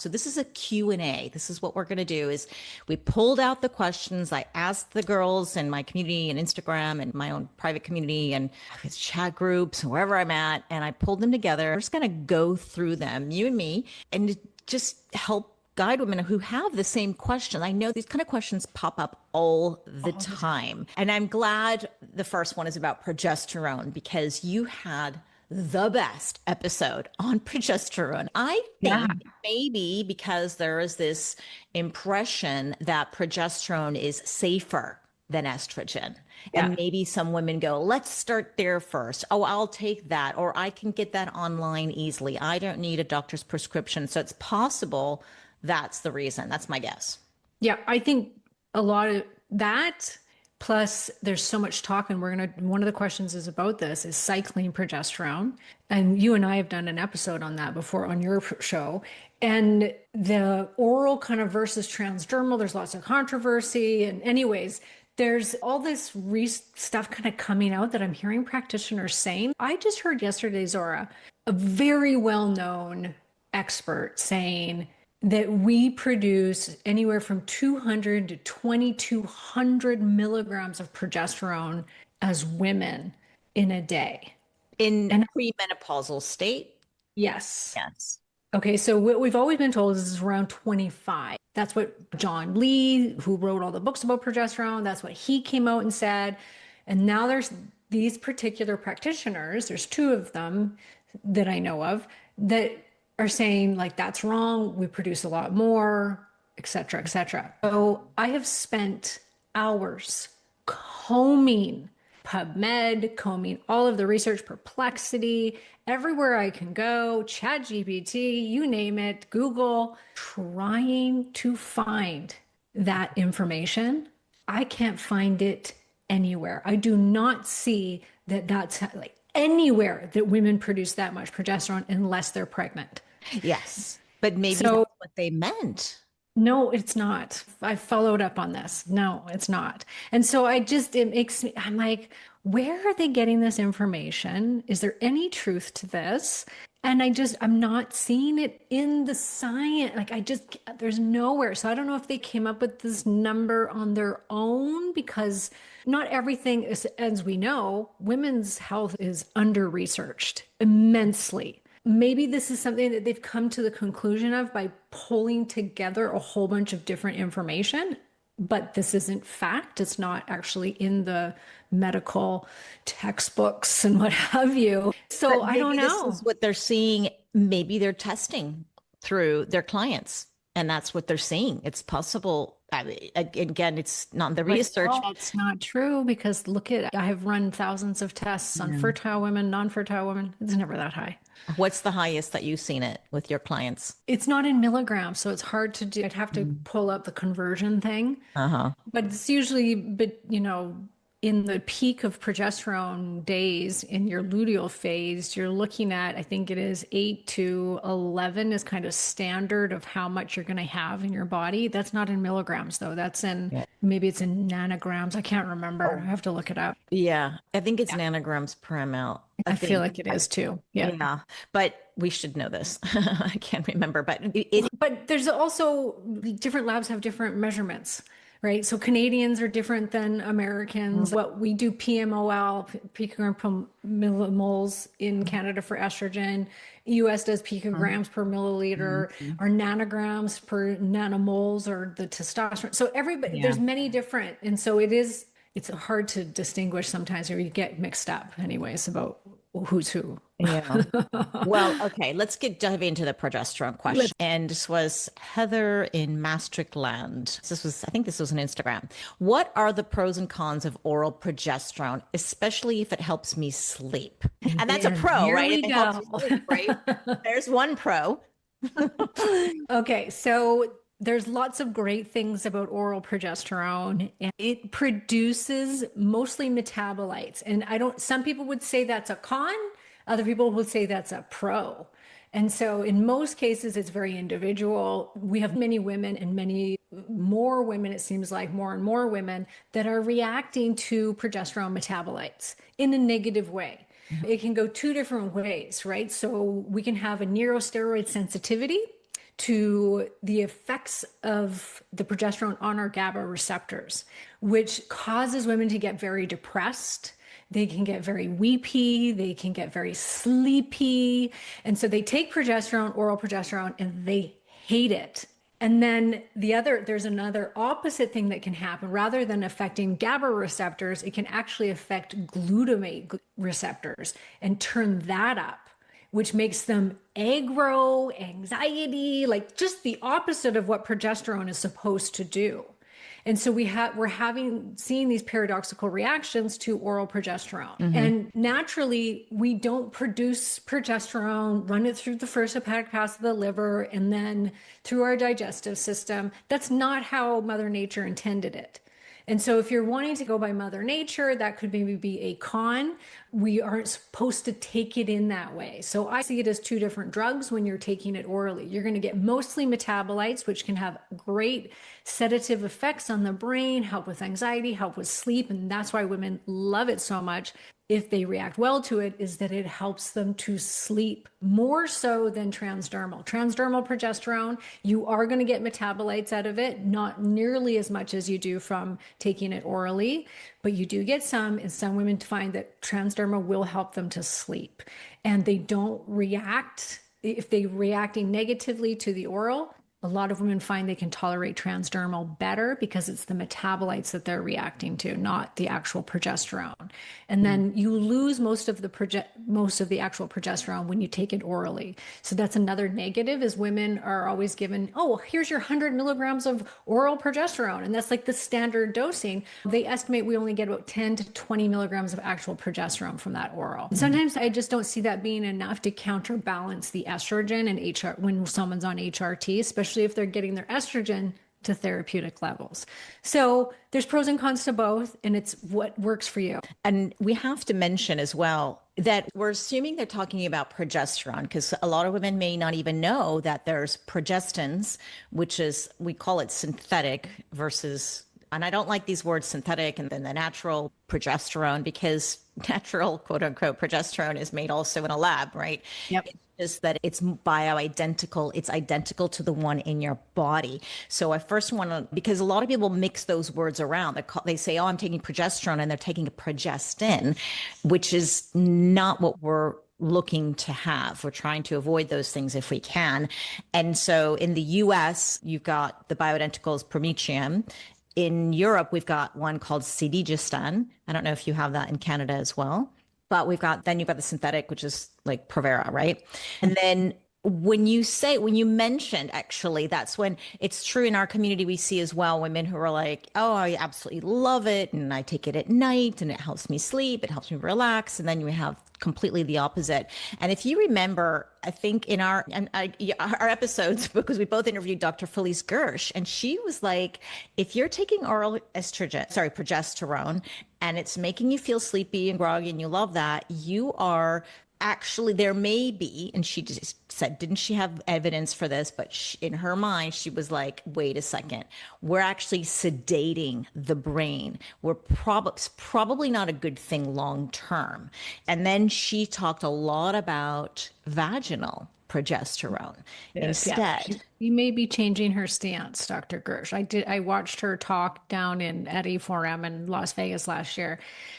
So this is a Q&A. This is what we're going to do is we pulled out the questions. I asked the girls in my community and Instagram and my own private community and chat groups, wherever I'm at, and I pulled them together. We're just going to go through them, you and me, and just help guide women who have the same question. I know these kind of questions pop up all the time. And I'm glad the first one is about progesterone because you had the best episode on progesterone. I think maybe because there is this impression that progesterone is safer than estrogen. And maybe some women go, let's start there first. Oh, I'll take that. Or I can get that online easily. I don't need a doctor's prescription. So it's possible that's the reason. That's my guess. Yeah, I think a lot of that. Plus, there's so much talk, and one of the questions is about this is cycling progesterone. And you and I have done an episode on that before on your show. And the oral kind of versus transdermal, there's lots of controversy. And anyways, there's all this stuff kind of coming out that I'm hearing practitioners saying. I just heard yesterday, Zora, a very well-known expert saying that we produce anywhere from 200 to 2,200 milligrams of progesterone as women in a day. In a premenopausal state? Yes. Yes. Okay, so what we've always been told is around 25. That's what John Lee, who wrote all the books about progesterone, that's what he came out and said. And now there's these particular practitioners, there's two of them that I know of, that are saying like, that's wrong, we produce a lot more, et cetera, et cetera. So I have spent hours combing PubMed, combing all of the research, Perplexity, everywhere I can go, ChatGPT, you name it, Google, trying to find that information. I can't find it anywhere. I do not see that that's like anywhere that women produce that much progesterone unless they're pregnant. Yes, but maybe that's what they meant. No, it's not. I followed up on this. No, it's not. And so it makes me, I'm like, where are they getting this information? Is there any truth to this? And I'm not seeing it in the science. There's nowhere. So I don't know if they came up with this number on their own because not everything is, as we know, women's health is under-researched immensely. Maybe this is something that they've come to the conclusion of by pulling together a whole bunch of different information, but this isn't fact. It's not actually in the medical textbooks and what have you. So I don't know. This is what they're seeing. Maybe they're testing through their clients and that's what they're seeing. It's possible. Again, it's not the research. No, it's not true because I have run thousands of tests on fertile women, non-fertile women. It's never that high. What's the highest that you've seen it with your clients? It's not in milligrams, so it's hard to do. I'd have to pull up the conversion thing. But it's usually, in the peak of progesterone days in your luteal phase, you're looking at, I think it is 8 to 11 is kind of standard of how much you're going to have in your body. That's not in milligrams though. That's maybe it's in nanograms. I can't remember. I have to look it up. Yeah. I think it's nanograms per ml. I feel like it is too. Yeah. But we should know this. I can't remember, but but there's also different labs have different measurements. Right. So Canadians are different than Americans. What we do PMOL, picogram per millimoles in Canada for estrogen. US does picograms per milliliter or nanograms per nanomoles or the testosterone. So there's many different. And so it's hard to distinguish sometimes or you get mixed up anyways about who's who. Yeah. Well, okay, let's dive into the progesterone question. And this was Heather in Maastrichtland. I think this was on Instagram. What are the pros and cons of oral progesterone, especially if it helps me sleep? And that's a pro, right? If it helps you sleep, right? There's one pro. Okay, so there's lots of great things about oral progesterone, and it produces mostly metabolites. And some people would say that's a con, other people would say that's a pro. And so in most cases, it's very individual. We have many women and many more women, it seems like more and more women that are reacting to progesterone metabolites in a negative way. It can go two different ways, right? So we can have a neurosteroid sensitivity to the effects of the progesterone on our GABA receptors, which causes women to get very depressed. They can get very weepy. They can get very sleepy. And so they take progesterone, oral progesterone, and they hate it. And then there's another opposite thing that can happen. Rather than affecting GABA receptors, it can actually affect glutamate receptors and turn that up, which makes them aggro, anxiety, like just the opposite of what progesterone is supposed to do. And so we're seeing these paradoxical reactions to oral progesterone. And naturally, we don't produce progesterone, run it through the first hepatic pass of the liver, and then through our digestive system. That's not how Mother Nature intended it. And so if you're wanting to go by Mother Nature, that could maybe be a con. We aren't supposed to take it in that way. So I see it as two different drugs when you're taking it orally. You're going to get mostly metabolites, which can have great sedative effects on the brain, help with anxiety, help with sleep. And that's why women love it so much. If they react well to it, is that it helps them to sleep more so than transdermal. Transdermal progesterone, you are going to get metabolites out of it, not nearly as much as you do from taking it orally, but you do get some, and some women find that transdermal will help them to sleep. And they don't react, if they're reacting negatively to the oral, a lot of women find they can tolerate transdermal better because it's the metabolites that they're reacting to, not the actual progesterone. And then you lose most of the actual progesterone when you take it orally. So that's another negative, is women are always given, oh, here's your 100 milligrams of oral progesterone. And that's like the standard dosing. They estimate we only get about 10 to 20 milligrams of actual progesterone from that oral. Sometimes I just don't see that being enough to counterbalance the estrogen and HR when someone's on HRT, especially if they're getting their estrogen to therapeutic levels. So there's pros and cons to both, and it's what works for you. And we have to mention as well that we're assuming they're talking about progesterone, because a lot of women may not even know that there's progestins, which is, we call it synthetic versus, and I don't like these words synthetic and then the natural progesterone, because natural quote unquote progesterone is made also in a lab, right? Yep. It's just that it's bioidentical. It's identical to the one in your body. So I first want to, because a lot of people mix those words around. They say, oh, I'm taking progesterone, and they're taking a progestin, which is not what we're looking to have. We're trying to avoid those things if we can. And so in the US, you've got the Bioidenticals Prometheum. In Europe, we've got one called Cedigestan. I don't know if you have that in Canada as well, but you've got the synthetic, which is like Provera, right? And then when you mentioned, actually, that's when it's true in our community, we see as well women who are like, oh, I absolutely love it. And I take it at night and it helps me sleep. It helps me relax. And then we have completely the opposite. And if you remember, I think in our episodes, because we both interviewed Dr. Felice Gersh, and she was like, if you're taking progesterone, and it's making you feel sleepy and groggy and you love that, you are actually, there may be, and she just said, didn't she have evidence for this? But in her mind, she was like, wait a second, we're actually sedating the brain. We're probably not a good thing long term. And then she talked a lot about vaginal progesterone instead. Yeah. She may be changing her stance, Dr. Gersh. I watched her talk down at E4M in Las Vegas last year,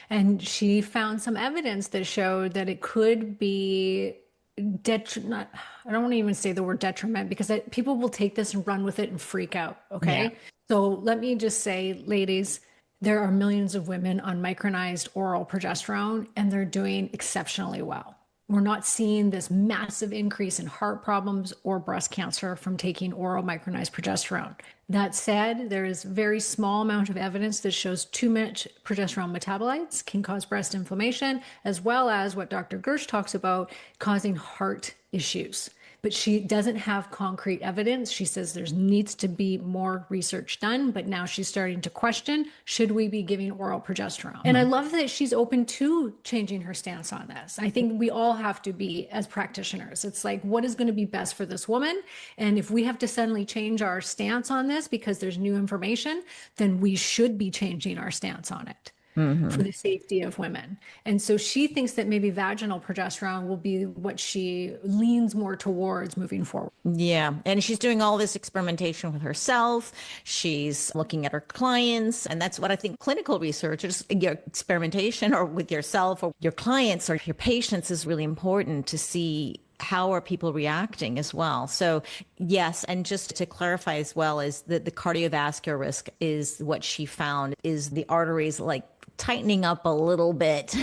and she found some evidence that showed that it could be I don't want to even say the word detriment, because people will take this and run with it and freak out. Okay. Yeah. So let me just say, ladies, there are millions of women on micronized oral progesterone, and they're doing exceptionally well. We're not seeing this massive increase in heart problems or breast cancer from taking oral micronized progesterone. That said, there is very small amount of evidence that shows too much progesterone metabolites can cause breast inflammation, as well as what Dr. Gersh talks about, causing heart issues. But she doesn't have concrete evidence. She says there needs to be more research done, but now she's starting to question, should we be giving oral progesterone? And I love that she's open to changing her stance on this. I think we all have to be, as practitioners. It's like, what is going to be best for this woman? And if we have to suddenly change our stance on this because there's new information, then we should be changing our stance on it. for the safety of women. And so she thinks that maybe vaginal progesterone will be what she leans more towards moving forward. Yeah. And she's doing all this experimentation with herself. She's looking at her clients. And that's what I think clinical research, or just your experimentation or with yourself or your clients or your patients, is really important to see how are people reacting as well. So yes, and just to clarify as well, is that the cardiovascular risk is what she found is the arteries like tightening up a little bit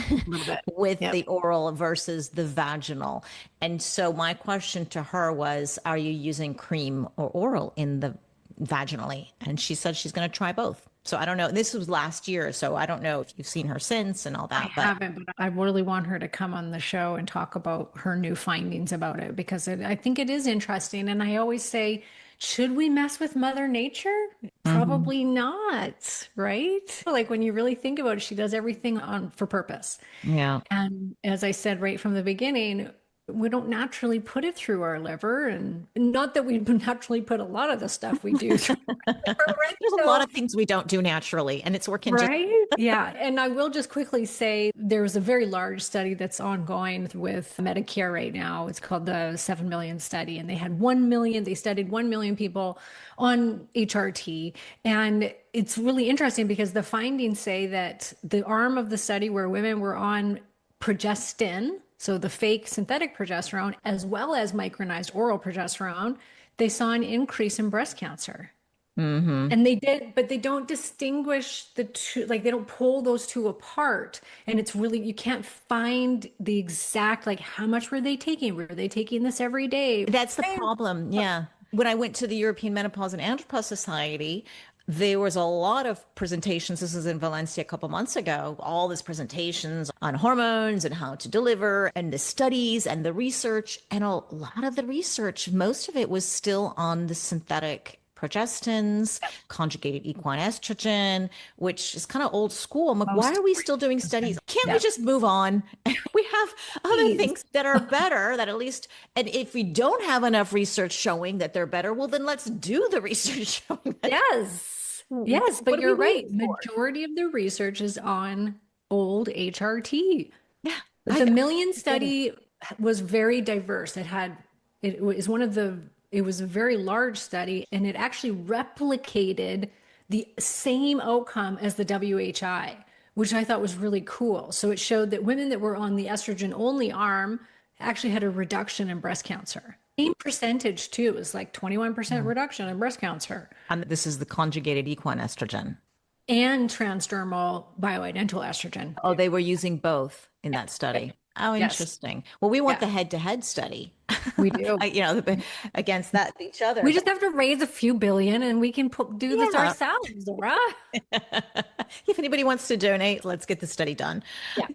with the oral versus the vaginal. And so my question to her was, are you using cream or oral in the vaginally? And she said she's going to try both. So I don't know. This was last year, so I don't know if you've seen her since and all that. I haven't, but I really want her to come on the show and talk about her new findings about it, because I think it is interesting. And I always say, should we mess with Mother Nature? Probably not, right? Like when you really think about it, she does everything for purpose. Yeah. And as I said right from the beginning, we don't naturally put it through our liver, and not that we naturally put a lot of the stuff we do through our liver, right? There's a lot of things we don't do naturally, and it's working. Right? Yeah. And I will just quickly say there's a very large study that's ongoing with Medicare right now. It's called the 7 million study. And they had 1 million, they studied 1 million people on HRT. And it's really interesting because the findings say that the arm of the study where women were on progestin, so the fake synthetic progesterone, as well as micronized oral progesterone, they saw an increase in breast cancer. And they did, but they don't distinguish the two, like they don't pull those two apart. And it's really, you can't find the exact, like how much were they taking? Were they taking this every day? That's the problem. Yeah. When I went to the European Menopause and Andropause Society, there was a lot of presentations. This was in Valencia a couple months ago. All these presentations on hormones and how to deliver and the studies and the research. And a lot of the research, most of it was still on the synthetic progestins, conjugated equine estrogen, which is kind of old school. I'm like, why are we still doing studies? Can't we just move on? We have other things that are better, that at least, and if we don't have enough research showing that they're better, well, then let's do the research showing that. Yes, but you're right. Majority of the research is on old HRT. Yeah. The Million study was very diverse. It was a very large study, and it actually replicated the same outcome as the WHI, which I thought was really cool. So it showed that women that were on the estrogen-only arm actually had a reduction in breast cancer. Same percentage too. It was like 21% reduction in breast cancer. And this is the conjugated equine estrogen. And transdermal bioidentical estrogen. Oh, they were using both in that study. Oh, interesting. Well, we want the head-to-head study. We do. Against each other. We just have to raise a few billion and we can do this ourselves, right? If anybody wants to donate, let's get the study done. Yeah.